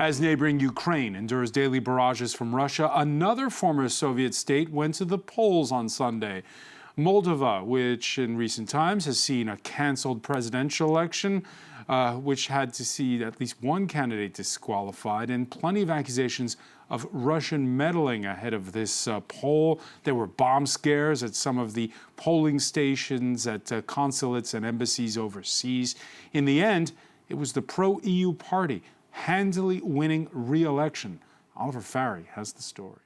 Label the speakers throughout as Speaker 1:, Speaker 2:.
Speaker 1: As neighboring Ukraine endures daily barrages from Russia, another former Soviet state went to the polls on Sunday. Moldova, which in recent times has seen a cancelled presidential election, which had to see at least one candidate disqualified, and plenty of accusations of Russian meddling ahead of this poll. There were bomb scares at some of the polling stations, at consulates and embassies overseas. In the end, it was the pro-EU party handily winning re-election. Oliver Farry has the story.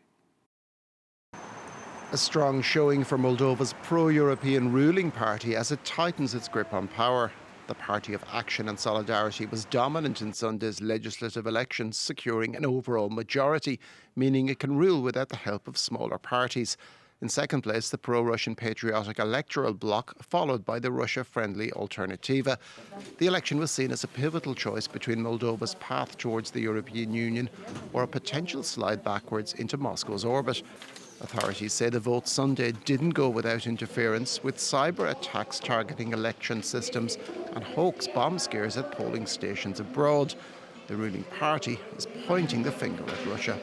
Speaker 2: A strong showing for Moldova's pro-European ruling party as it tightens its grip on power. The Party of Action and Solidarity was dominant in Sunday's legislative elections, securing an overall majority, meaning it can rule without the help of smaller parties. In second place, the pro-Russian patriotic electoral bloc, followed by the Russia-friendly Alternativa. The election was seen as a pivotal choice between Moldova's path towards the European Union or a potential slide backwards into Moscow's orbit. Authorities say the vote Sunday didn't go without interference, with cyber attacks targeting election systems and hoax bomb scares at polling stations abroad. The ruling party is pointing the finger at Russia.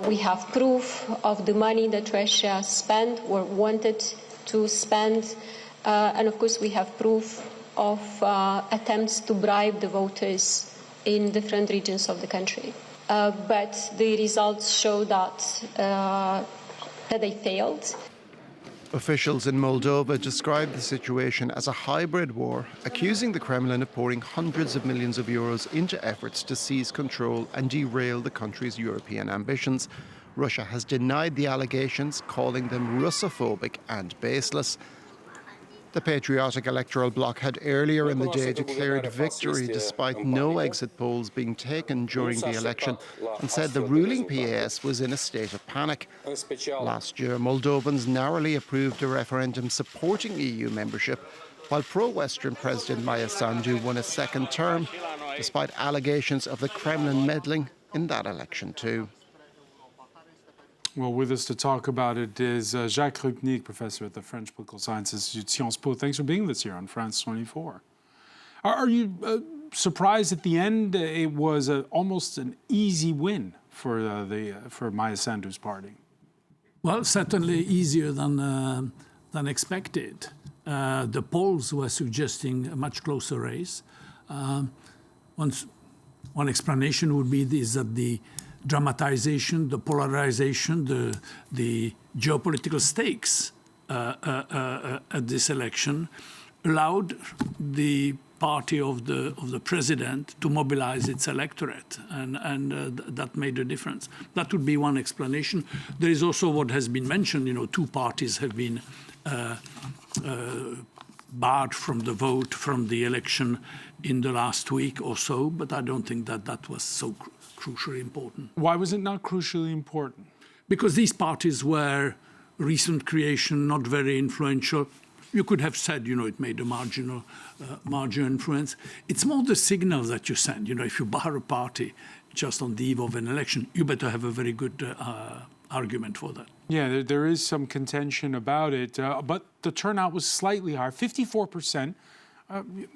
Speaker 3: We have proof of the money that Russia spent or wanted to spend, and of course we have proof of attempts to bribe the voters in different regions of the country. But the results show that they failed.
Speaker 2: Officials in Moldova described the situation as a hybrid war, accusing the Kremlin of pouring hundreds of millions of euros into efforts to seize control and derail the country's European ambitions. Russia has denied the allegations, calling them Russophobic and baseless. The patriotic electoral bloc had earlier in the day declared victory despite no exit polls being taken during the election, and said the ruling PAS was in a state of panic. Last year, Moldovans narrowly approved a referendum supporting EU membership, while pro-Western President Maia Sandu won a second term, despite allegations of the Kremlin meddling in that election too.
Speaker 1: Well, with us to talk about it is Jacques Rupnik, professor at the French Political Science Institute, Sciences Po. Thanks for being with us here on France 24. Are you surprised at the end it was almost an easy win for Maia Sandu's party?
Speaker 4: Well, certainly easier than expected. The polls were suggesting a much closer race. One explanation would be that the dramatization, the polarization, the geopolitical stakes at this election allowed the party of the president to mobilize its electorate, and that made a difference. That would be one explanation. There is also what has been mentioned. Two parties have been barred from the vote, from the election in the last week or so, but I don't think that was so crucially important.
Speaker 1: Why was it not crucially important?
Speaker 4: Because these parties were recent creation, not very influential. You could have said, it made a marginal influence. It's more the signal that you send. If you bar a party just on the eve of an election, you better have a very good argument for that.
Speaker 1: Yeah, there is some contention about it, but the turnout was slightly higher, 54%.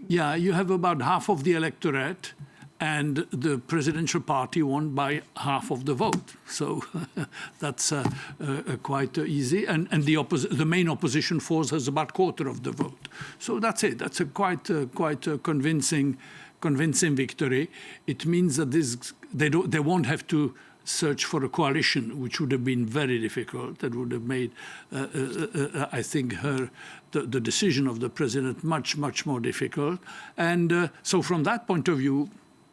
Speaker 4: Yeah, you have about half of the electorate, and the presidential party won by half of the vote. So that's quite easy. And the main opposition force has about a quarter of the vote. So that's it. That's a quite convincing victory. It means that they won't have to search for a coalition, which would have been very difficult. That would have made, I think, the decision of the president much more difficult. And so from that point of view,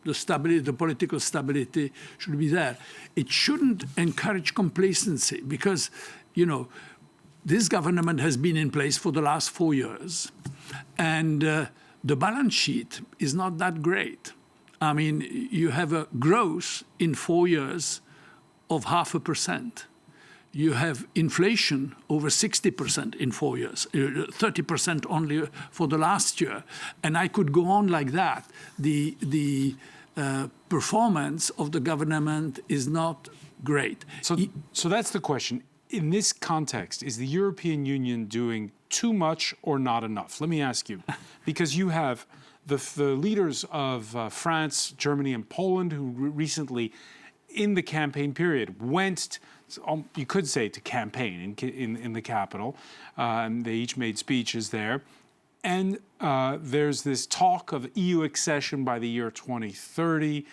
Speaker 4: the political stability should be there. It shouldn't encourage complacency because, this government has been in place for the last 4 years, and the balance sheet is not that great. I mean, you have a growth in 4 years of 0.5%. You have inflation over 60% in 4 years, 30% only for the last year. And I could go on like that. The performance of the government is not great.
Speaker 1: So that's the question. In this context, is the European Union doing too much or not enough? Let me ask you, because you have the leaders of France, Germany, and Poland, who recently, in the campaign period, went, you could say, to campaign in the capital. They each made speeches there. And there's this talk of EU accession by the year 2030.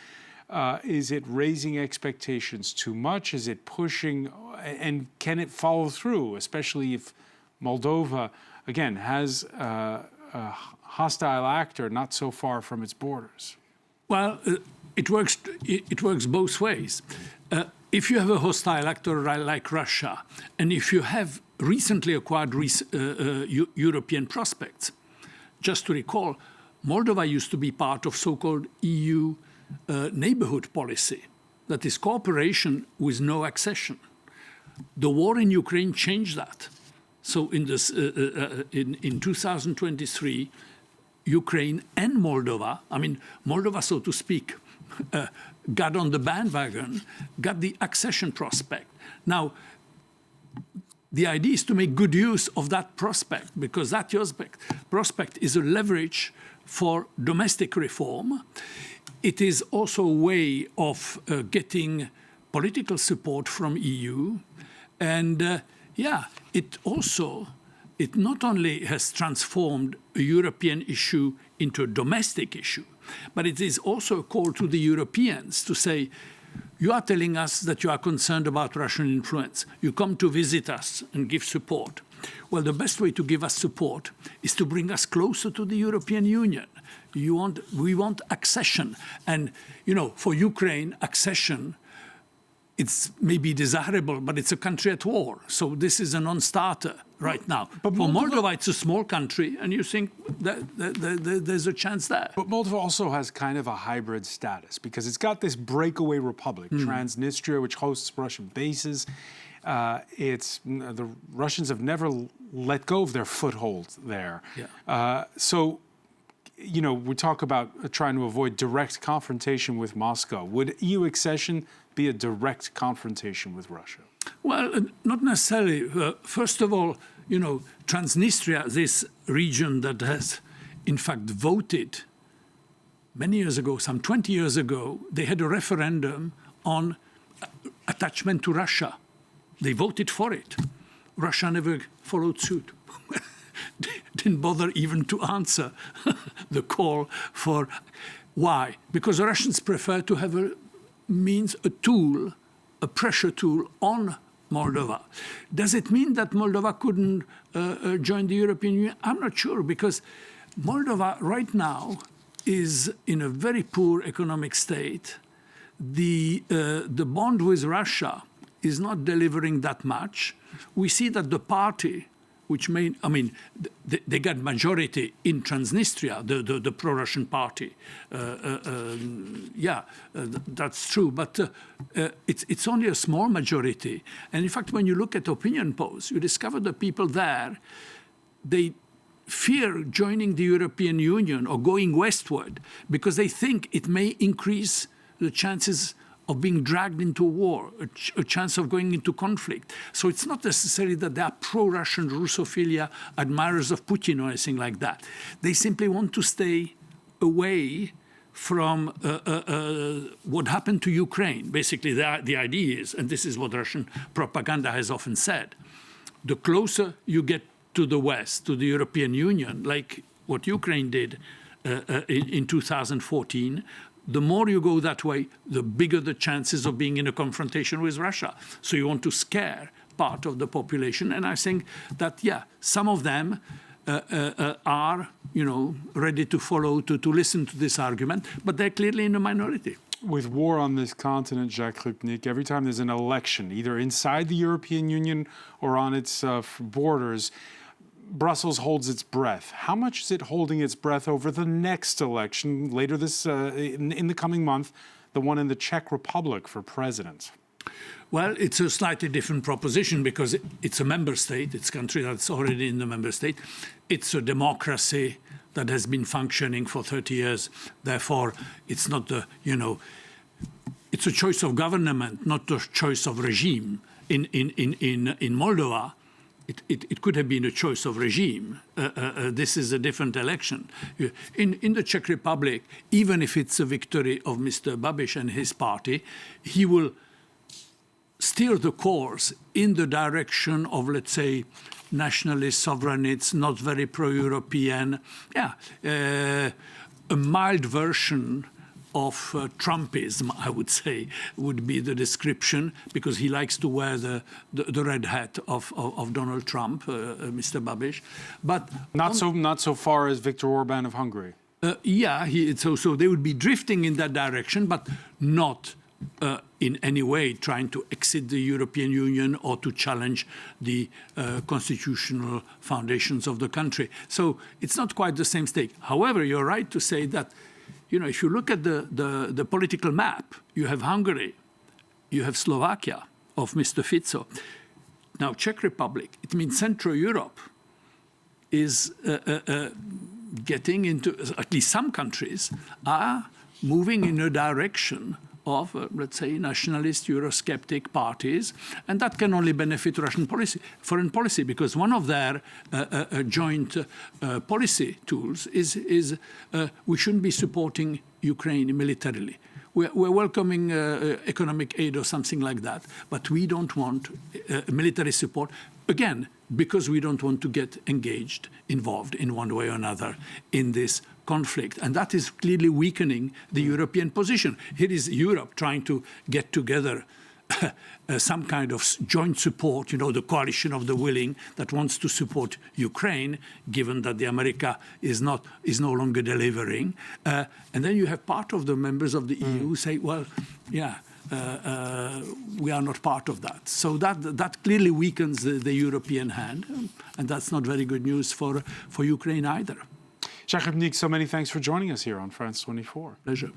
Speaker 1: Is it raising expectations too much? Is it pushing? And can it follow through, especially if Moldova, again, has a hostile actor not so far from its borders?
Speaker 4: Well, it works both ways. If you have a hostile actor like Russia, and if you have recently acquired European prospects, just to recall, Moldova used to be part of so-called EU neighborhood policy, that is cooperation with no accession. The war in Ukraine changed that. So in 2023, Ukraine and Moldova, I mean, Moldova, so to speak, got on the bandwagon, got the accession prospect. Now, the idea is to make good use of that prospect, because that prospect is a leverage for domestic reform. It is also a way of getting political support from EU. And it not only has transformed a European issue into a domestic issue, but it is also a call to the Europeans to say, you are telling us that you are concerned about Russian influence. You come to visit us and give support. Well, the best way to give us support is to bring us closer to the European Union. We want accession. And, for Ukraine, accession, it's maybe desirable, but it's a country at war. So this is a non-starter right now. But for Moldova, it's a small country, and you think that there's a chance there.
Speaker 1: But Moldova also has kind of a hybrid status, because it's got this breakaway republic, Transnistria, which hosts Russian bases. The Russians have never let go of their foothold there. Yeah. We talk about trying to avoid direct confrontation with Moscow. Would EU accession be a direct confrontation with Russia?
Speaker 4: Well, not necessarily. First of all, Transnistria, this region that has, in fact, voted many years ago, some 20 years ago, they had a referendum on attachment to Russia. They voted for it. Russia never followed suit. Didn't bother even to answer the call for. Why? Because the Russians prefer to have a pressure tool on Moldova. Does it mean that Moldova couldn't join the European Union? I'm not sure, because Moldova right now is in a very poor economic state. The bond with Russia is not delivering that much. We see that the party, they got majority in Transnistria, the pro-Russian party. That's true, but it's only a small majority. And in fact, when you look at opinion polls, you discover the people there, they fear joining the European Union or going westward because they think it may increase the chances of being dragged into war, a chance of going into conflict. So it's not necessarily that they are pro-Russian Russophilia, admirers of Putin or anything like that. They simply want to stay away from what happened to Ukraine. Basically, the idea is, and this is what Russian propaganda has often said, the closer you get to the West, to the European Union, like what Ukraine did in 2014, the more you go that way, the bigger the chances of being in a confrontation with Russia. So you want to scare part of the population. And I think that, some of them are, ready to follow, to listen to this argument, but they're clearly in a minority.
Speaker 1: With war on this continent, Jacques Rupnik, every time there's an election, either inside the European Union or on its borders, Brussels holds its breath. How much is it holding its breath over the next election later this in the coming month, the one in the Czech Republic for president?
Speaker 4: Well, it's a slightly different proposition because it's a member state. It's a country that's already in the member state. It's a democracy that has been functioning for 30 years. Therefore, it's not it's a choice of government, not a choice of regime. In Moldova, it could have been a choice of regime. This is a different election. In the Czech Republic, even if it's a victory of Mr. Babiš and his party, he will steer the course in the direction of, let's say, nationalist sovereignists, not very pro-European. A mild version of Trumpism, I would say, would be the description, because he likes to wear the red hat of Donald Trump, Mr. Babiš. But
Speaker 1: not so far as Viktor Orban of Hungary.
Speaker 4: So they would be drifting in that direction, but not in any way trying to exit the European Union or to challenge the constitutional foundations of the country. So it's not quite the same stake. However, you're right to say that, if you look at the political map, you have Hungary, you have Slovakia of Mr. Fico. Now, Czech Republic, it means Central Europe is getting into, at least some countries are moving in a direction of, let's say, nationalist, Eurosceptic parties, and that can only benefit Russian foreign policy, because one of their joint policy tools is we shouldn't be supporting Ukraine militarily. We're welcoming economic aid or something like that, but we don't want military support, again, because we don't want to get involved in one way or another in this conflict. And that is clearly weakening the European position. Here is Europe trying to get together some kind of joint support, the coalition of the willing that wants to support Ukraine, given that the America is no longer delivering. And then you have part of the members of the EU who say, well, we are not part of that. So that clearly weakens the European hand, and that's not very good news for Ukraine either.
Speaker 1: Jacques Rupnik, so many thanks for joining us here on France 24.
Speaker 4: Pleasure.